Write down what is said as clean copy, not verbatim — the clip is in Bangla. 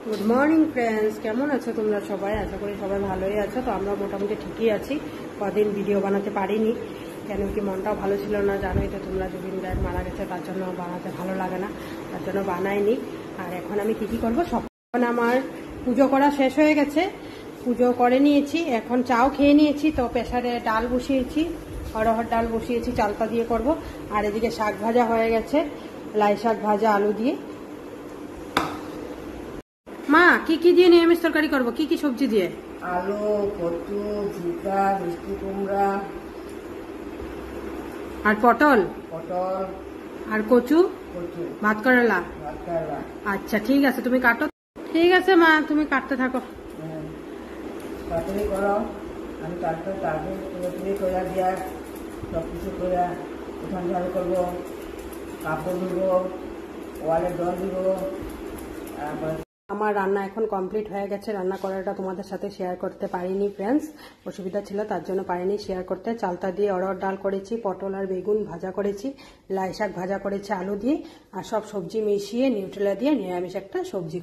গুড মর্নিং ফ্রেন্ডস, কেমন আছো তোমরা সবাই? আশা করি সবাই ভালোই আছো। তো আমরা মোটামুটি ঠিকই আছি। কদিন ভিডিও বানাতে পারিনি, কেন কি মনটাও ভালো ছিল না। জানোই তো তোমরা, জুবিন গায়ের মারা গেছে, তার জন্য বানাতে ভালো লাগে না, তার জন্য বানাইনি। আর এখন আমি কী করবো, সব আমার পুজো করা শেষ হয়ে গেছে, পুজো করে নিয়েছি, এখন চাও খেয়ে নিয়েছি। তো প্রেসারে ডাল বসিয়েছি, অরহর ডাল বসিয়েছি, চালতা দিয়ে করব। আর এদিকে শাক ভাজা হয়ে গেছে, লাই শাক ভাজা আলু দিয়ে। মা, কি কি দিয়ে নিরামিষ তরকারি করবো? কি কি সবজি দিয়ে? আলু, কচু, ঝিঙ্গা, মিষ্টি কুমড়া, আর পটল, পটল, আর কচু, কচু, ভাত করেলা। ভাত কেরেলা। আচ্ছা ঠিক আছে, তুমি কাটো। ঠিক আছে মা, তুমি কাটতে থাকো। তাড়াতাড়ি করো, আমি তারপরে তুমি করে দিয়া সব কিছু করে উঠান ঝাড়ু করবো, কাপড় ধুবো, ওয়ালে জল দিব। তারপর আমার রান্না এখন কমপ্লিট হয়ে গেছে। রান্না করাটা তোমাদের সাথে শেয়ার করতে পারিনি ফ্রেন্ডস, অসুবিধা ছিল, তার জন্য পারিনি শেয়ার করতে। চালতা দিয়ে অরহর ডাল করেছি, পটল আর বেগুন ভাজা করেছি, লাই শাক ভাজা করেছি আলু দিয়ে, আর সব সবজি মিশিয়ে নিউট্রেলা দিয়ে নিরামিষ একটা সবজি।